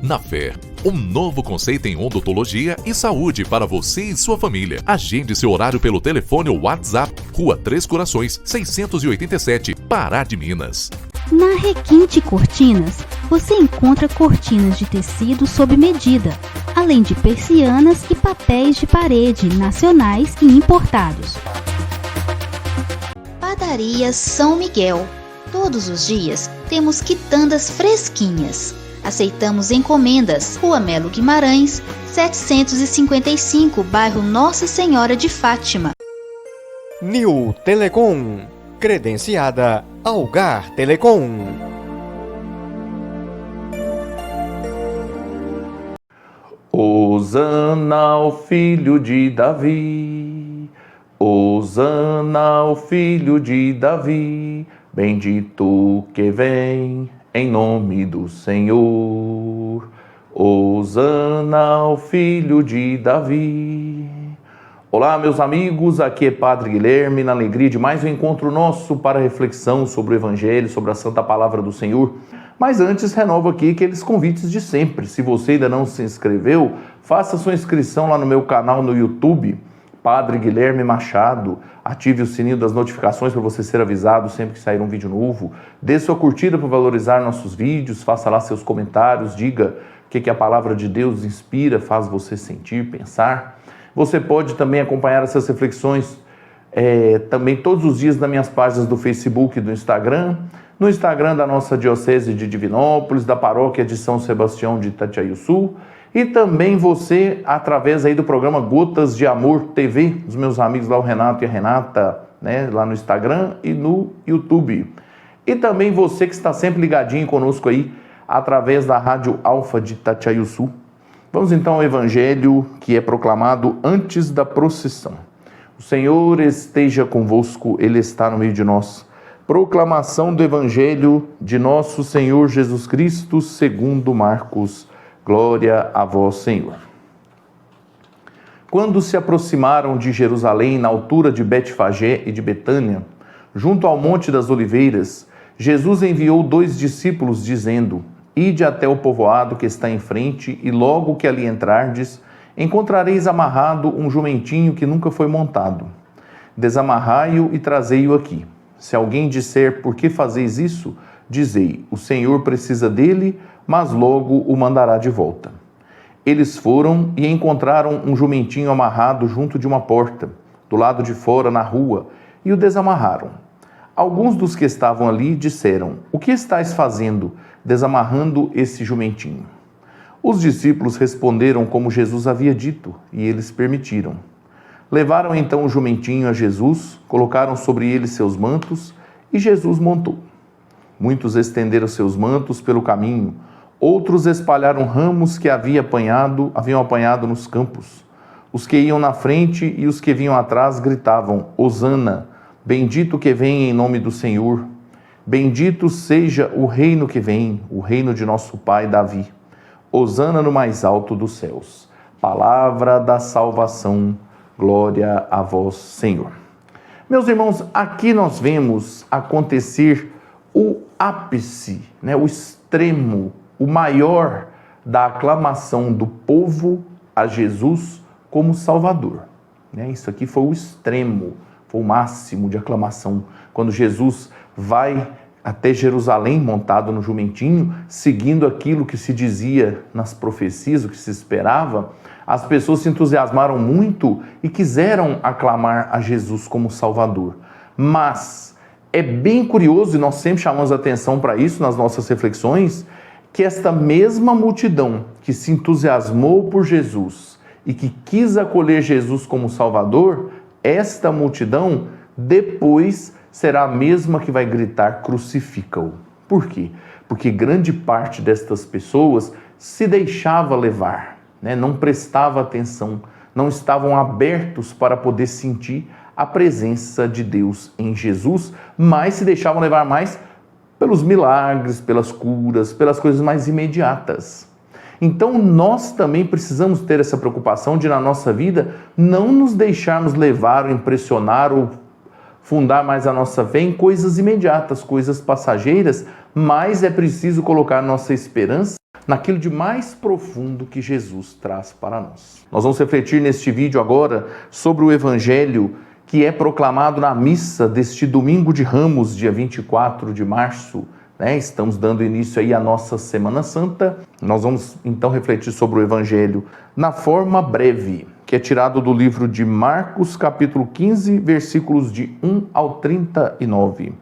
Na Fé, um novo conceito em odontologia e saúde para você e sua família. Agende seu horário pelo telefone ou WhatsApp, Rua Três Corações, 687, Pará de Minas. Na Requinte Cortinas, você encontra cortinas de tecido sob medida, além de persianas e papéis de parede nacionais e importados. Padaria São Miguel. Todos os dias temos quitandas fresquinhas. Aceitamos encomendas. Rua Melo Guimarães, 755, bairro Nossa Senhora de Fátima. New Telecom, credenciada Algar Telecom. Hosana ao filho de Davi, Hosana ao filho de Davi, bendito que vem em nome do Senhor. Hosana ao filho de Davi. Olá, meus amigos, aqui é Padre Guilherme, na alegria de mais um encontro nosso para reflexão sobre o Evangelho, sobre a Santa Palavra do Senhor. Mas antes, renovo aqui aqueles convites de sempre. Se você ainda não se inscreveu, faça sua inscrição lá no meu canal no YouTube, Padre Guilherme Machado. Ative o sininho das notificações para você ser avisado sempre que sair um vídeo novo. Dê sua curtida para valorizar nossos vídeos, faça lá seus comentários, diga o que a Palavra de Deus inspira, faz você sentir, pensar. Você pode também acompanhar essas reflexões também todos os dias nas minhas páginas do Facebook e do Instagram, no Instagram da nossa Diocese de Divinópolis, da Paróquia de São Sebastião de Itatiaiuçu, e também você, através aí do programa Gotas de Amor TV, dos meus amigos lá, o Renato e a Renata, né, lá no Instagram e no YouTube. E também você que está sempre ligadinho conosco aí, através da Rádio Alfa de Itatiaiuçu. Vamos então ao Evangelho que é proclamado antes da procissão. O Senhor esteja convosco, Ele está no meio de nós. Proclamação do Evangelho de nosso Senhor Jesus Cristo, segundo Marcos. Glória a vós, Senhor. Quando se aproximaram de Jerusalém, na altura de Betfagé e de Betânia, junto ao Monte das Oliveiras, Jesus enviou 2 discípulos, dizendo: Ide até o povoado que está em frente, e logo que ali entrardes, encontrareis amarrado um jumentinho que nunca foi montado. Desamarrai-o e trazei-o aqui. Se alguém disser: por que fazeis isso? Dizei: o Senhor precisa dele, mas logo o mandará de volta. Eles foram e encontraram um jumentinho amarrado junto de uma porta, do lado de fora, na rua, e o desamarraram. Alguns dos que estavam ali disseram: o que estáis fazendo, desamarrando esse jumentinho? Os discípulos responderam como Jesus havia dito, e eles permitiram. Levaram então o jumentinho a Jesus, colocaram sobre ele seus mantos, e Jesus montou. Muitos estenderam seus mantos pelo caminho, outros espalharam ramos que haviam apanhado nos campos. Os que iam na frente e os que vinham atrás gritavam: Hosana, bendito que vem em nome do Senhor. Bendito seja o reino que vem, o reino de nosso pai Davi. Hosana no mais alto dos céus. Palavra da salvação. Glória a vós, Senhor. Meus irmãos, aqui nós vemos acontecer o ápice, o extremo, o maior da aclamação do povo a Jesus como Salvador. Isso aqui foi o extremo, foi o máximo de aclamação. Quando Jesus vai até Jerusalém montado no jumentinho, seguindo aquilo que se dizia nas profecias, o que se esperava, as pessoas se entusiasmaram muito e quiseram aclamar a Jesus como Salvador. Mas é bem curioso, e nós sempre chamamos atenção para isso nas nossas reflexões, que esta mesma multidão que se entusiasmou por Jesus e que quis acolher Jesus como Salvador, esta multidão depois será a mesma que vai gritar: crucifica-o. Por quê? Porque grande parte destas pessoas se deixava levar, não prestava atenção, não estavam abertos para poder sentir a presença de Deus em Jesus, mas se deixavam levar mais pelos milagres, pelas curas, pelas coisas mais imediatas. Então nós também precisamos ter essa preocupação de, na nossa vida, não nos deixarmos levar ou impressionar ou fundar mais a nossa fé em coisas imediatas, coisas passageiras, mas é preciso colocar nossa esperança naquilo de mais profundo que Jesus traz para nós. Nós vamos refletir neste vídeo agora sobre o Evangelho que é proclamado na missa deste domingo de Ramos, dia 24 de março. Estamos dando início aí à nossa Semana Santa. Nós vamos então refletir sobre o Evangelho na forma breve, que é tirado do livro de Marcos, capítulo 15, versículos de 1 ao 39.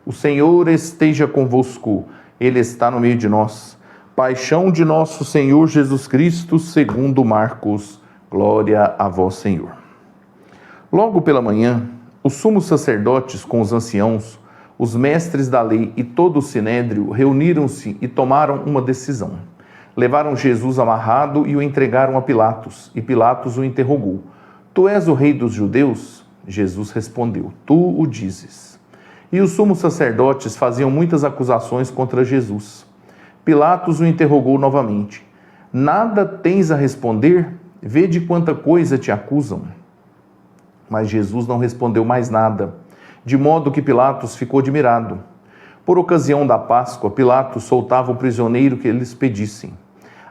O Senhor esteja convosco, Ele está no meio de nós. Paixão de nosso Senhor Jesus Cristo, segundo Marcos. Glória a vós, Senhor. Logo pela manhã, os sumos sacerdotes com os anciãos, os mestres da lei e todo o sinédrio reuniram-se e tomaram uma decisão. Levaram Jesus amarrado e o entregaram a Pilatos, e Pilatos o interrogou. Tu és o rei dos judeus? Jesus respondeu, tu o dizes. E os sumos sacerdotes faziam muitas acusações contra Jesus. Pilatos o interrogou novamente. Nada tens a responder? Vede quanta coisa te acusam. Mas Jesus não respondeu mais nada, de modo que Pilatos ficou admirado. Por ocasião da Páscoa, Pilatos soltava o prisioneiro que eles pedissem.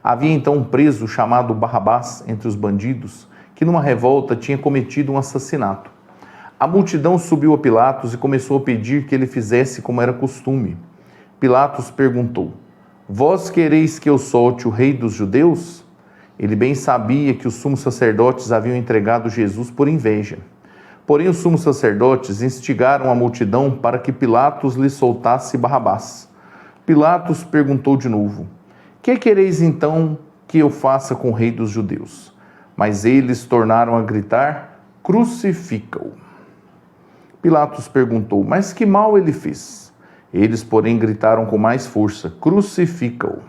Havia então um preso chamado Barrabás entre os bandidos, que numa revolta tinha cometido um assassinato. A multidão subiu a Pilatos e começou a pedir que ele fizesse como era costume. Pilatos perguntou, vós quereis que eu solte o rei dos judeus? Ele bem sabia que os sumos sacerdotes haviam entregado Jesus por inveja. Porém, os sumos sacerdotes instigaram a multidão para que Pilatos lhe soltasse Barrabás. Pilatos perguntou de novo, que quereis então que eu faça com o rei dos judeus? Mas eles tornaram a gritar, crucifica-o. Pilatos perguntou, mas que mal ele fez? Eles, porém, gritaram com mais força, crucifica-o.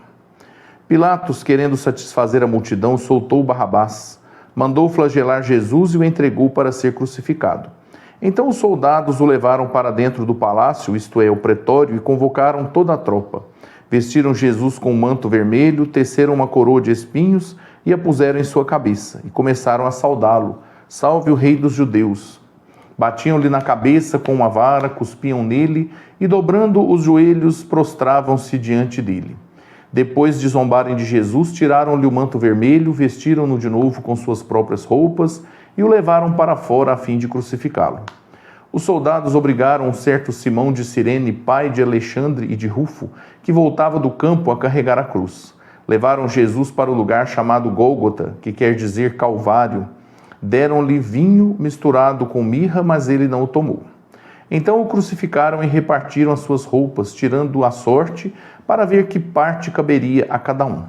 Pilatos, querendo satisfazer a multidão, soltou Barrabás, mandou flagelar Jesus e o entregou para ser crucificado. Então os soldados o levaram para dentro do palácio, isto é, o pretório, e convocaram toda a tropa. Vestiram Jesus com um manto vermelho, teceram uma coroa de espinhos e a puseram em sua cabeça, e começaram a saudá-lo. Salve o rei dos judeus! Batiam-lhe na cabeça com uma vara, cuspiam nele, e dobrando os joelhos, prostravam-se diante dele. Depois de zombarem de Jesus, tiraram-lhe o manto vermelho, vestiram-no de novo com suas próprias roupas e o levaram para fora a fim de crucificá-lo. Os soldados obrigaram um certo Simão de Cirene, pai de Alexandre e de Rufo, que voltava do campo a carregar a cruz. Levaram Jesus para o lugar chamado Gólgota, que quer dizer Calvário. Deram-lhe vinho misturado com mirra, mas ele não o tomou. Então o crucificaram e repartiram as suas roupas, tirando a sorte, para ver que parte caberia a cada um.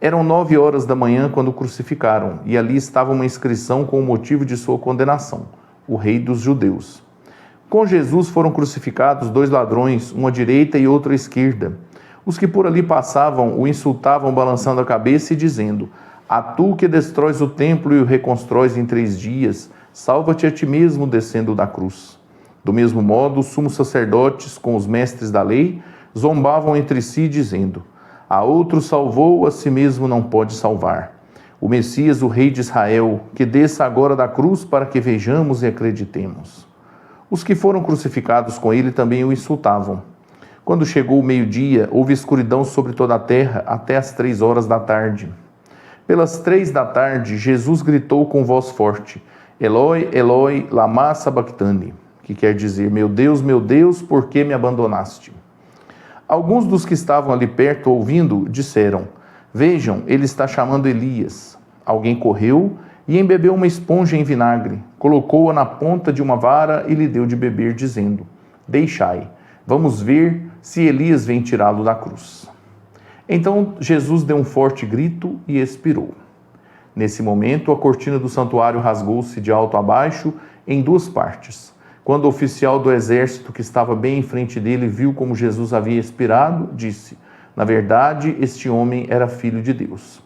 Eram 9 horas da manhã quando o crucificaram, e ali estava uma inscrição com o motivo de sua condenação, o rei dos judeus. Com Jesus foram crucificados 2 ladrões, um à direita e outro à esquerda. Os que por ali passavam o insultavam balançando a cabeça e dizendo, a tu que destróis o templo e o reconstróis em 3 dias, salva-te a ti mesmo descendo da cruz. Do mesmo modo, os sumos sacerdotes, com os mestres da lei, zombavam entre si, dizendo, a outro salvou, a si mesmo não pode salvar. O Messias, o rei de Israel, que desça agora da cruz para que vejamos e acreditemos. Os que foram crucificados com ele também o insultavam. Quando chegou o meio-dia, houve escuridão sobre toda a terra até as 3 horas da tarde. Pelas 3 da tarde, Jesus gritou com voz forte, Eloi, Eloi, lama sabachthani, que quer dizer, meu Deus, por que me abandonaste? Alguns dos que estavam ali perto, ouvindo, disseram, vejam, ele está chamando Elias. Alguém correu e embebeu uma esponja em vinagre, colocou-a na ponta de uma vara e lhe deu de beber, dizendo, deixai, vamos ver se Elias vem tirá-lo da cruz. Então Jesus deu um forte grito e expirou. Nesse momento, a cortina do santuário rasgou-se de alto a baixo em 2 partes. Quando o oficial do exército que estava bem em frente dele viu como Jesus havia expirado, disse, na verdade, este homem era filho de Deus.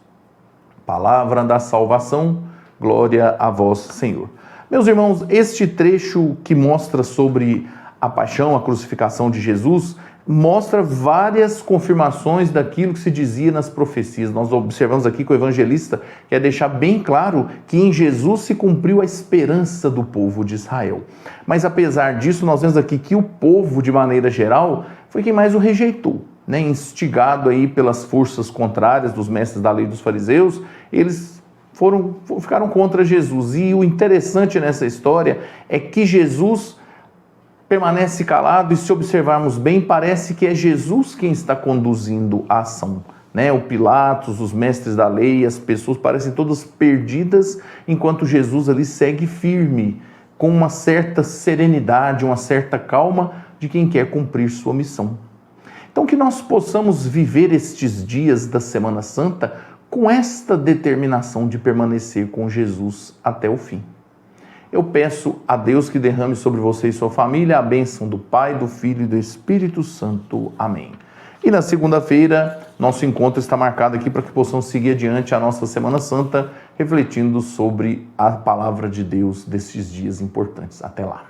Palavra da salvação, glória a vós, Senhor. Meus irmãos, este trecho que mostra sobre a paixão, a crucificação de Jesus, mostra várias confirmações daquilo que se dizia nas profecias. Nós observamos aqui que o evangelista quer deixar bem claro que em Jesus se cumpriu a esperança do povo de Israel. Mas apesar disso, nós vemos aqui que o povo, de maneira geral, foi quem mais o rejeitou. né, instigado aí pelas forças contrárias dos mestres da lei dos fariseus, eles ficaram contra Jesus. E o interessante nessa história é que Jesus permanece calado, e se observarmos bem, parece que é Jesus quem está conduzindo a ação. O Pilatos, os mestres da lei, as pessoas parecem todas perdidas, enquanto Jesus ali segue firme, com uma certa serenidade, uma certa calma de quem quer cumprir sua missão. Então que nós possamos viver estes dias da Semana Santa com esta determinação de permanecer com Jesus até o fim. Eu peço a Deus que derrame sobre você e sua família a bênção do Pai, do Filho e do Espírito Santo. Amém. E na segunda-feira, nosso encontro está marcado aqui para que possamos seguir adiante a nossa Semana Santa, refletindo sobre a palavra de Deus destes dias importantes. Até lá.